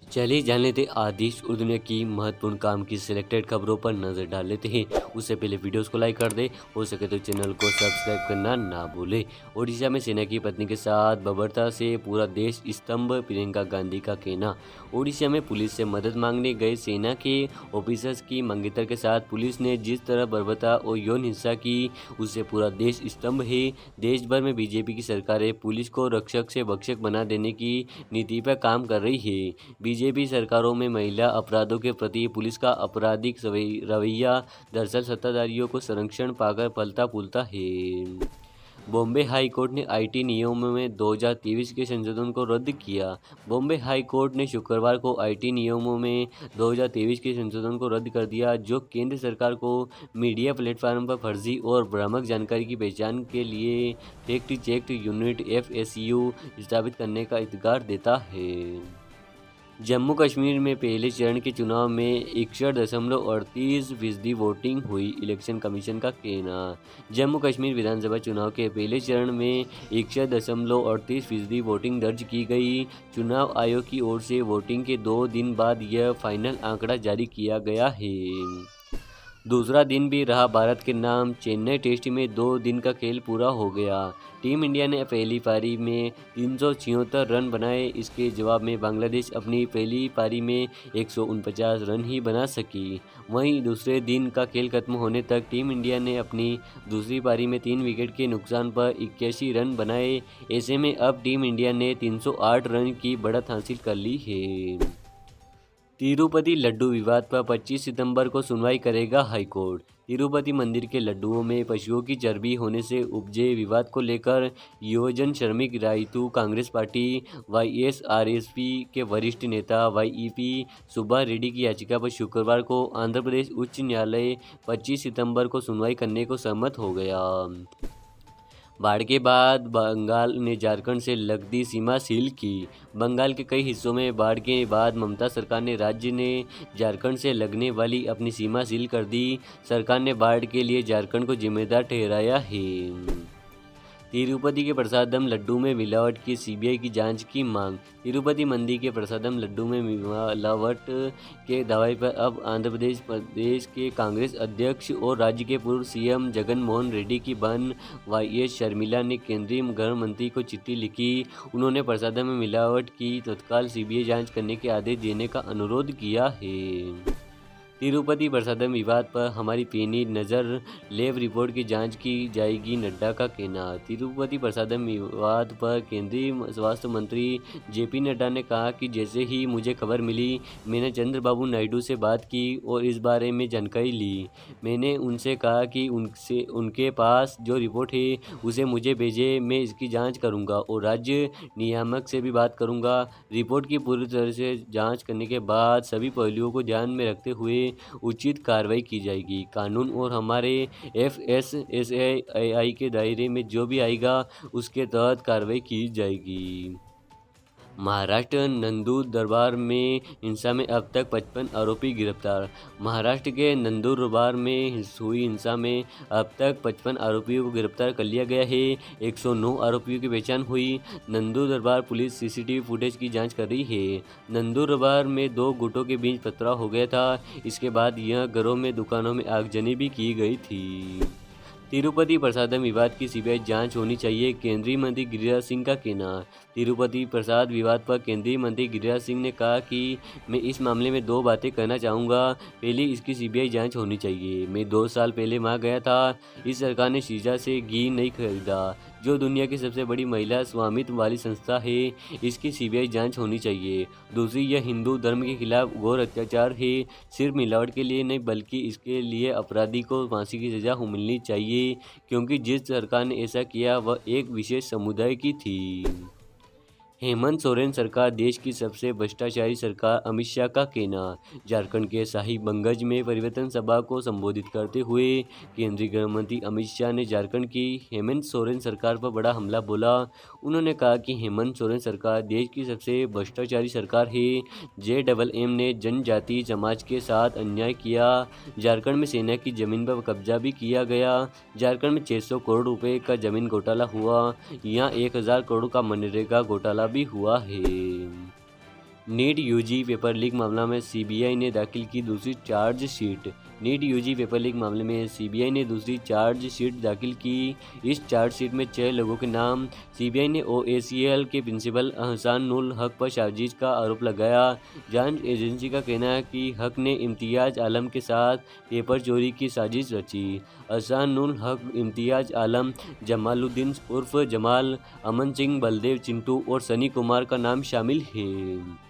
चलिए जान लेते आदिश उर्दू दुनिया की महत्वपूर्ण काम की सिलेक्टेड खबरों पर नजर डाल लेते हैं। उससे पहले वीडियोस को लाइक कर दे, हो सके तो चैनल को सब्सक्राइब करना ना भूले। ओडिशा में सेना की पत्नी के साथ बर्बरता से पूरा देश स्तंभ, प्रियंका गांधी का कहना। ओडिशा में पुलिस से मदद मांगने गए सेना के ऑफिसर्स की मंगेतर के साथ पुलिस ने जिस तरह बर्बरता और यौन हिंसा की, उससे पूरा देश स्तंभ है। देश भर में बीजेपी की सरकारें पुलिस को रक्षक से भक्षक बना देने की नीति पर काम कर रही है। बीजेपी सरकारों में महिला अपराधों के प्रति पुलिस का आपराधिक रवैया दरअसल सत्ताधारियों को संरक्षण पाकर पलता फूलता है। बॉम्बे हाई कोर्ट ने आईटी नियमों में 2023 के संशोधन को रद्द किया। बॉम्बे हाई कोर्ट ने शुक्रवार को आईटी नियमों में 2023 के संशोधन को रद्द कर दिया, जो केंद्र सरकार को मीडिया प्लेटफॉर्म पर फर्जी और भ्रामक जानकारी की पहचान के लिए फैक्ट चेक यूनिट FSU स्थापित करने का अधिकार देता है। जम्मू कश्मीर में पहले चरण के चुनाव में 61.38% वोटिंग हुई, इलेक्शन कमीशन का कहना। जम्मू कश्मीर विधानसभा चुनाव के पहले चरण में 61.38% वोटिंग दर्ज की गई। चुनाव आयोग की ओर से वोटिंग के 2 दिन बाद यह फाइनल आंकड़ा जारी किया गया है। दूसरा दिन भी रहा भारत के नाम। चेन्नई टेस्ट में 2 दिन का खेल पूरा हो गया। टीम इंडिया ने पहली पारी में 376 रन बनाए। इसके जवाब में बांग्लादेश अपनी पहली पारी में 149 रन ही बना सकी। वहीं दूसरे दिन का खेल खत्म होने तक टीम इंडिया ने अपनी दूसरी पारी में 3 विकेट के नुकसान पर 81 रन बनाए। ऐसे में अब टीम इंडिया ने 308 रन की बढ़त हासिल कर ली है। तिरुपति लड्डू विवाद पर 25 सितंबर को सुनवाई करेगा हाईकोर्ट। तिरुपति मंदिर के लड्डुओं में पशुओं की चर्बी होने से उपजे विवाद को लेकर युवजन श्रमिक रायतू कांग्रेस पार्टी YSRSP के वरिष्ठ नेता YEP सुब्बा रेड्डी की याचिका पर शुक्रवार को आंध्र प्रदेश उच्च न्यायालय 25 सितंबर को सुनवाई करने को सहमत हो गया। बाढ़ के बाद बंगाल ने झारखंड से लगती सीमा सील की। बंगाल के कई हिस्सों में बाढ़ के बाद ममता सरकार ने राज्य ने झारखंड से लगने वाली अपनी सीमा सील कर दी। सरकार ने बाढ़ के लिए झारखंड को जिम्मेदार ठहराया है। तिरुपति के प्रसादम लड्डू में मिलावट की CBI की जांच की मांग। तिरुपति मंदिर के प्रसादम लड्डू में मिलावट के दावे पर अब आंध्र प्रदेश के कांग्रेस अध्यक्ष और राज्य के पूर्व CM जगन मोहन रेड्डी की बहन YS शर्मिला ने केंद्रीय गृह मंत्री को चिट्ठी लिखी। उन्होंने प्रसादम में मिलावट की तत्काल CBI जाँच करने के आदेश देने का अनुरोध किया है। तिरुपति प्रसादम विवाद पर हमारी पैनी नज़र, लैब रिपोर्ट की जांच की जाएगी, नड्डा का कहना। तिरुपति प्रसादम विवाद पर केंद्रीय स्वास्थ्य मंत्री JP नड्डा ने कहा कि जैसे ही मुझे खबर मिली, मैंने चंद्रबाबू नायडू से बात की और इस बारे में जानकारी ली। मैंने उनसे कहा कि उनके पास जो रिपोर्ट है उसे मुझे भेजें, मैं इसकी जाँच करूँगा और राज्य नियामक से भी बात करूँगा। रिपोर्ट की पूरी तरह से जाँच करने के बाद सभी पहलुओं को ध्यान में रखते हुए उचित कार्रवाई की जाएगी। कानून और हमारे FSSAI के दायरे में जो भी आएगा उसके तहत कार्रवाई की जाएगी। महाराष्ट्र नंदुरबार में हिंसा में अब तक 55 आरोपी गिरफ्तार। महाराष्ट्र के नंदुरबार में हुई हिंसा में अब तक 55 आरोपियों को गिरफ्तार कर लिया गया है। 109 आरोपियों की पहचान हुई। नंदुरबार पुलिस CCTV फुटेज की जांच कर रही है। नंदुरबार में 2 गुटों के बीच पथराव हो गया था। इसके बाद यह घरों में, दुकानों में आगजनी भी की गई थी। तिरुपति प्रसादम विवाद की CBI जांच होनी चाहिए, केंद्रीय मंत्री गिरिराज सिंह का कहना। तिरुपति प्रसाद विवाद पर केंद्रीय मंत्री गिरिराज सिंह ने कहा कि मैं इस मामले में 2 बातें कहना चाहूँगा। पहली, इसकी CBI जांच होनी चाहिए। मैं 2 साल पहले वहाँ गया था। इस सरकार ने शीजा से घी नहीं खरीदा, जो दुनिया की सबसे बड़ी महिला स्वामित्व वाली संस्था है। इसकी CBI जांच होनी चाहिए। दूसरी, यह हिंदू धर्म के खिलाफ घोर अत्याचार है। सिर्फ मिलावट के लिए नहीं, बल्कि इसके लिए अपराधी को फांसी की सजा मिलनी चाहिए, क्योंकि जिस सरकार ने ऐसा किया वह एक विशेष समुदाय की थी। हेमंत सोरेन सरकार देश की सबसे भ्रष्टाचारी सरकार, अमित शाह का कहना। झारखंड के साहिबगंज में परिवर्तन सभा को संबोधित करते हुए केंद्रीय गृह मंत्री अमित शाह ने झारखंड की हेमंत सोरेन सरकार पर बड़ा हमला बोला। उन्होंने कहा कि हेमंत सोरेन सरकार देश की सबसे भ्रष्टाचारी सरकार है। JMM ने जनजातीय समाज के साथ अन्याय किया। झारखंड में सेना की जमीन पर कब्जा भी किया गया। झारखंड में 600 करोड़ रुपए का जमीन घोटाला हुआ। यहाँ 1000 करोड़ का मनरेगा घोटाला भी हुआ है। नीट यूजी पेपर लीक मामला में सीबीआई ने दाखिल की दूसरी chargesheet. NEET UG paper leak मामले में सीबीआई ने दूसरी चार्जशीट दाखिल की। इस चार्जशीट में 6 लोगों के नाम। सीबीआई ने ओएसीएल के प्रिंसिपल अहसानुल हक पर साजिश का आरोप लगाया। जांच एजेंसी का कहना है कि हक ने इम्तियाज आलम के साथ पेपर चोरी की साजिश रची। अहसानुल हक, इम्तियाज आलम, जमालुद्दीन उर्फ जमाल, अमन सिंह, बलदेव, चिंटू और सनी कुमार का नाम शामिल है।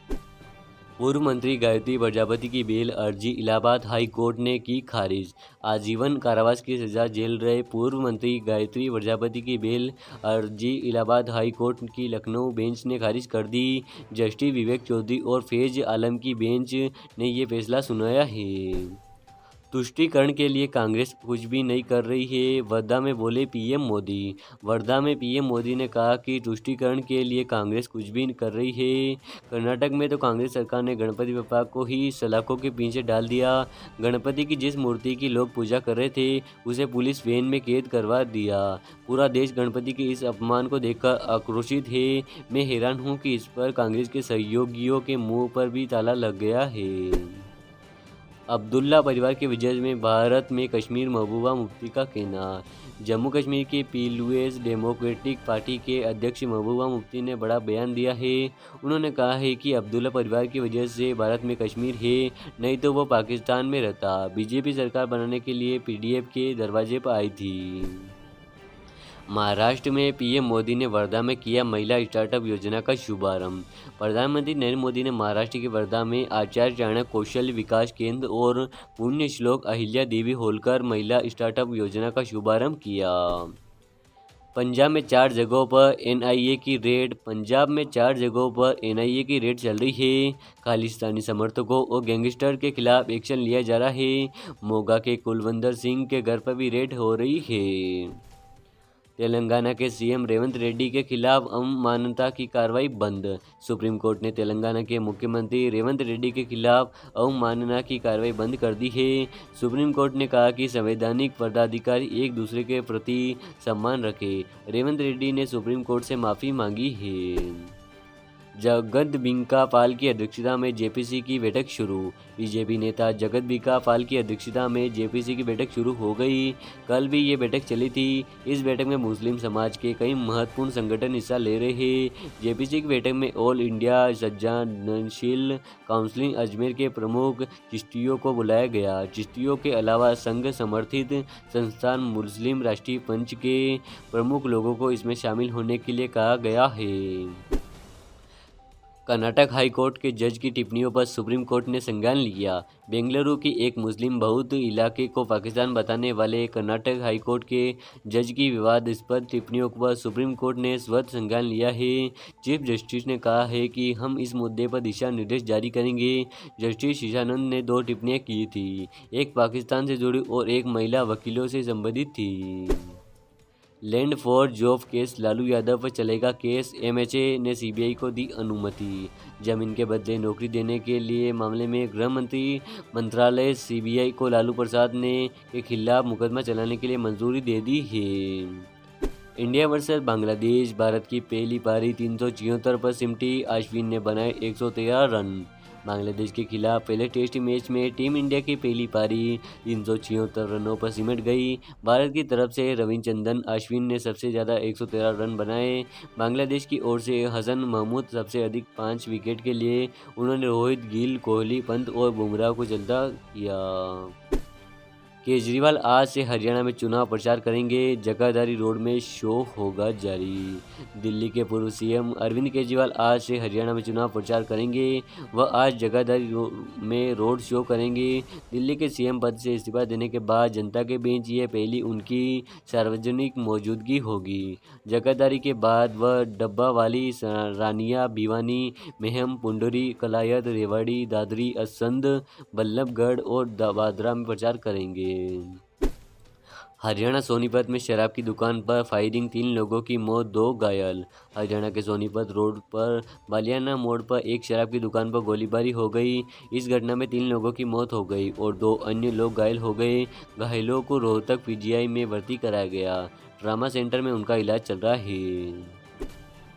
पूर्व मंत्री गायत्री प्रजापति की बेल अर्जी इलाहाबाद हाई कोर्ट ने की खारिज। आजीवन कारावास की सजा झेल रहे पूर्व मंत्री गायत्री प्रजापति की बेल अर्जी इलाहाबाद हाई कोर्ट की लखनऊ बेंच ने खारिज कर दी। जस्टिस विवेक चौधरी और फैज आलम की बेंच ने ये फैसला सुनाया है। तुष्टीकरण के लिए कांग्रेस कुछ भी नहीं कर रही है, वर्धा में बोले पीएम मोदी। वर्धा में पीएम मोदी ने कहा कि तुष्टीकरण के लिए कांग्रेस कुछ भी नहीं कर रही है। कर्नाटक में तो कांग्रेस सरकार ने गणपति बप्पा को ही सलाखों के पीछे डाल दिया। गणपति की जिस मूर्ति की लोग पूजा कर रहे थे उसे पुलिस वैन में कैद करवा दिया। पूरा देश गणपति के इस अपमान को देखकर आक्रोशित है। मैं हैरान हूँ कि इस पर कांग्रेस के सहयोगियों के मुँह पर भी ताला लग गया है। अब्दुल्ला परिवार की वजह में भारत में कश्मीर, महबूबा मुफ्ती का कहना। जम्मू कश्मीर की पीपुल्स डेमोक्रेटिक पार्टी के अध्यक्ष महबूबा मुफ्ती ने बड़ा बयान दिया है। उन्होंने कहा है कि अब्दुल्ला परिवार की वजह से भारत में कश्मीर है, नहीं तो वो पाकिस्तान में रहता। बीजेपी सरकार बनाने के लिए पीडीएफ के दरवाजे पर आई थी। महाराष्ट्र में पीएम मोदी ने वर्धा में किया महिला स्टार्टअप योजना का शुभारंभ। प्रधानमंत्री नरेंद्र मोदी ने महाराष्ट्र के वर्धा में आचार्य चाणक्य कौशल विकास केंद्र और पुण्य श्लोक अहिल्या देवी होलकर महिला स्टार्टअप योजना का शुभारंभ किया। पंजाब में 4 जगहों पर एनआईए की रेड। पंजाब में 4 जगहों पर एनआईए की रेड चल रही है। खालिस्तानी समर्थकों और गैंगस्टर के खिलाफ एक्शन लिया जा रहा है। मोगा के कुलवंत सिंह के घर पर भी रेड हो रही है। तेलंगाना के सीएम रेवंत रेड्डी के खिलाफ अवमानना की कार्रवाई बंद। सुप्रीम कोर्ट ने तेलंगाना के मुख्यमंत्री रेवंत रेड्डी के खिलाफ अवमानना की कार्रवाई बंद कर दी है। सुप्रीम कोर्ट ने कहा कि संवैधानिक पदाधिकारी एक दूसरे के प्रति सम्मान रखें। रेवंत रेड्डी ने सुप्रीम कोर्ट से माफ़ी मांगी है। जगदम्बिका पाल की अध्यक्षता में जेपीसी की बैठक शुरू। बीजेपी नेता जगदम्बिका पाल की अध्यक्षता में जेपीसी की बैठक शुरू हो गई। कल भी ये बैठक चली थी। इस बैठक में मुस्लिम समाज के कई महत्वपूर्ण संगठन हिस्सा ले रहे हैं। जेपीसी की बैठक में ऑल इंडिया सज्जानशील काउंसिल अजमेर के प्रमुख चिश्तियों को बुलाया गया। चिश्तियों के अलावा संघ समर्थित संस्थान मुस्लिम राष्ट्रीय पंच के प्रमुख लोगों को इसमें शामिल होने के लिए कहा गया है। कर्नाटक हाई कोर्ट के जज की टिप्पणियों पर सुप्रीम कोर्ट ने संज्ञान लिया। बेंगलुरु की एक मुस्लिम बहुल इलाके को पाकिस्तान बताने वाले कर्नाटक हाई कोर्ट के जज की विवादास्पद टिप्पणियों पर सुप्रीम कोर्ट ने स्वतः संज्ञान लिया है। चीफ जस्टिस ने कहा है कि हम इस मुद्दे पर दिशा निर्देश जारी करेंगे। जस्टिस शीशानंद ने 2 टिप्पणियां की थी, एक पाकिस्तान से जुड़ी और एक महिला वकीलों से संबंधित थी। Land for job case, Lalu Yadav पर चलेगा केस। एमएचए ने सीबीआई को दी अनुमति। जमीन के बदले नौकरी देने के लिए मामले में गृह मंत्रालय सीबीआई को लालू प्रसाद के खिलाफ मुकदमा चलाने के लिए मंजूरी दे दी है। इंडिया वर्सेस बांग्लादेश, भारत की पहली पारी 376 पर सिमटी। अश्विन ने बनाए 113 रन। बांग्लादेश के खिलाफ पहले टेस्ट मैच में टीम इंडिया की पहली पारी 376 रनों पर सिमट गई। भारत की तरफ से रविचंद्रन अश्विन ने सबसे ज़्यादा 113 रन बनाए। बांग्लादेश की ओर से हसन महमूद सबसे अधिक 5 विकेट के लिए। उन्होंने रोहित, गिल, कोहली, पंत और बुमराह को चलता किया। केजरीवाल आज से हरियाणा में चुनाव प्रचार करेंगे। जगाधरी रोड में शो होगा जारी। दिल्ली के पूर्व सीएम अरविंद केजरीवाल आज से हरियाणा में चुनाव प्रचार करेंगे। वह आज जगाधरी में रोड शो करेंगे। दिल्ली के सीएम पद से इस्तीफा देने के बाद जनता के बीच ये पहली उनकी सार्वजनिक मौजूदगी होगी। जगाधरी के बाद वह डब्बावाली, रानिया, भिवानी, महम, पुंडरी, कलायत, रेवाड़ी, दादरी, असंध, बल्लभगढ़ और दादरा में प्रचार करेंगे। हरियाणा सोनीपत में शराब की दुकान पर फायरिंग, 3 लोगों की मौत, 2 घायल। हरियाणा के सोनीपत रोड पर बालियाना मोड़ पर एक शराब की दुकान पर गोलीबारी हो गई। इस घटना में 3 लोगों की मौत हो गई और 2 अन्य लोग घायल हो गए। घायलों को रोहतक पीजीआई में भर्ती कराया गया। ट्रामा सेंटर में उनका इलाज चल रहा है।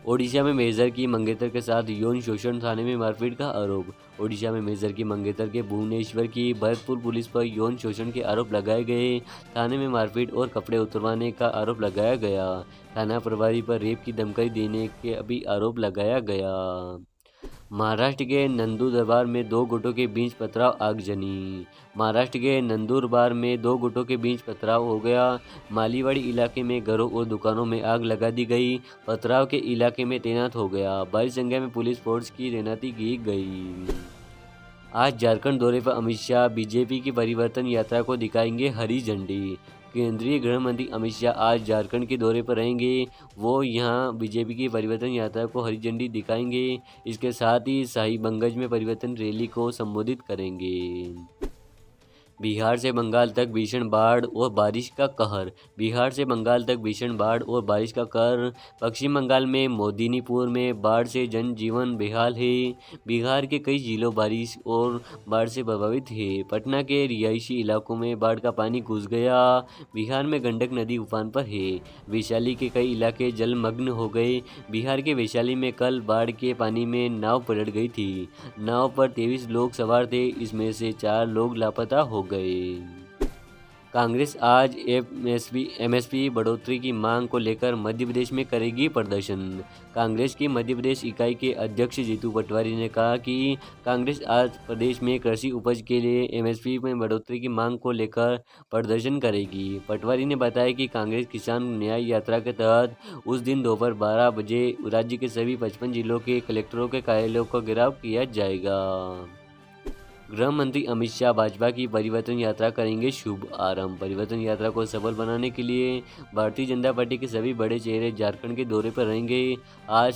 ओडिशा में मेजर की मंगेतर के साथ यौन शोषण, थाने में मारपीट का आरोप। ओडिशा में मेजर की मंगेतर के भुवनेश्वर की भरतपुर पुलिस पर यौन शोषण के आरोप लगाए गए। थाने में मारपीट और कपड़े उतरवाने का आरोप लगाया गया। थाना प्रभारी पर रेप की धमकी देने के भी आरोप लगाया गया। महाराष्ट्र के नंदुरबार में दो गुटों के बीच पथराव, आगजनी। महाराष्ट्र के नंदुरबार में दो गुटों के बीच पथराव हो गया। मालीवाड़ी इलाके में घरों और दुकानों में आग लगा दी गई। पथराव के इलाके में तैनात हो गया। भारी संख्या में पुलिस फोर्स की तैनाती की गई। आज झारखंड दौरे पर अमित शाह, बीजेपी की परिवर्तन यात्रा को दिखाएंगे हरी झंडी। केंद्रीय गृह मंत्री अमित शाह आज झारखंड के दौरे पर रहेंगे। वो यहां बीजेपी की परिवर्तन यात्रा को हरी झंडी दिखाएंगे। इसके साथ ही साहिबगंज में परिवर्तन रैली को संबोधित करेंगे। बिहार से बंगाल तक भीषण बाढ़ और बारिश का कहर। बिहार से बंगाल तक भीषण बाढ़ और बारिश का कहर। पश्चिम बंगाल में मोदिनीपुर में बाढ़ से जनजीवन बेहाल है। बिहार के कई जिलों बारिश और बाढ़ से प्रभावित है। पटना के रिहायशी इलाकों में बाढ़ का पानी घुस गया। बिहार में गंडक नदी उफान पर है। वैशाली के कई इलाके जलमग्न हो गए। बिहार के वैशाली में कल बाढ़ के पानी में नाव पलट गई थी। नाव पर 23 लोग सवार थे, इसमें से 4 लोग लापता हो गए। कांग्रेस आज एमएसपी बढ़ोतरी की मांग को लेकर मध्य प्रदेश में करेगी प्रदर्शन। कांग्रेस की मध्य प्रदेश इकाई के अध्यक्ष जीतू पटवारी ने कहा कि कांग्रेस आज प्रदेश में कृषि उपज के लिए एमएसपी में बढ़ोतरी की मांग को लेकर प्रदर्शन करेगी। पटवारी ने बताया कि कांग्रेस किसान न्याय यात्रा के तहत उस दिन दोपहर 12 बजे राज्य के सभी 55 जिलों के कलेक्टरों के कार्यालयों का घेराव किया जाएगा। गृह मंत्री अमित शाह भाजपा की परिवर्तन यात्रा करेंगे शुभ आरंभ। परिवर्तन यात्रा को सफल बनाने के लिए भारतीय जनता पार्टी के सभी बड़े चेहरे झारखंड के दौरे पर रहेंगे। आज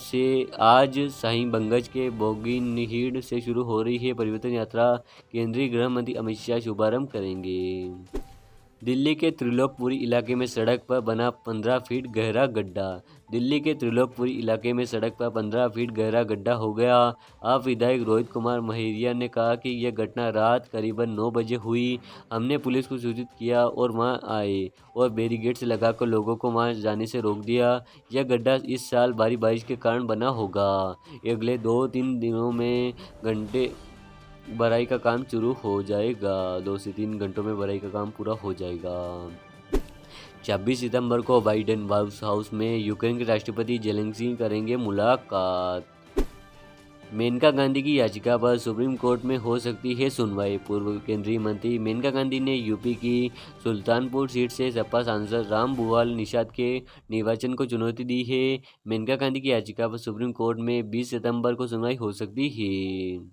साहिबगंज के बोगीनहीड़ से शुरू हो रही है परिवर्तन यात्रा। केंद्रीय गृह मंत्री अमित शाह शुभारंभ करेंगे। दिल्ली के त्रिलोकपुरी इलाके में सड़क पर बना 15 फीट गहरा गड्ढा। दिल्ली के त्रिलोकपुरी इलाके में सड़क पर 15 फीट गहरा गड्ढा हो गया। आप विधायक रोहित कुमार महरिया ने कहा कि यह घटना रात करीबन 9 बजे हुई। हमने पुलिस को सूचित किया और वहां आए और बैरिकेड्स लगाकर लोगों को वहां जाने से रोक दिया। यह गड्ढा इस साल भारी बारिश के कारण बना होगा। अगले 2-3 दिनों में घंटे भराई का काम शुरू हो जाएगा। 2 से 3 घंटों में भराई का काम पूरा हो जाएगा। 26 सितंबर को बाइडेन व्हाइट हाउस में यूक्रेन के राष्ट्रपति जेलेंस्की करेंगे मुलाकात। मेनका गांधी की याचिका पर सुप्रीम कोर्ट में हो सकती है सुनवाई। पूर्व केंद्रीय मंत्री मेनका गांधी ने यूपी की सुल्तानपुर सीट से सपा सांसद रामभुवाल निषाद के निर्वाचन को चुनौती दी है। मेनका गांधी की याचिका पर सुप्रीम कोर्ट में 20 सितंबर को सुनवाई हो सकती है।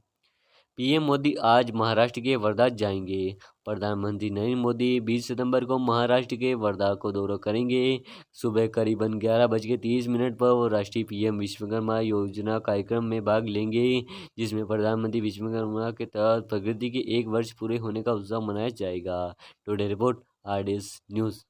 पीएम मोदी आज महाराष्ट्र के वर्धा जाएंगे। प्रधानमंत्री नरेंद्र मोदी 20 सितंबर को महाराष्ट्र के वर्धा को दौरा करेंगे। सुबह करीबन 11:30 पर वो राष्ट्रीय पीएम विश्वकर्मा योजना कार्यक्रम में भाग लेंगे, जिसमें प्रधानमंत्री विश्वकर्मा के तहत प्रगति के 1 वर्ष पूरे होने का उत्सव मनाया जाएगा। Today report, RDS news.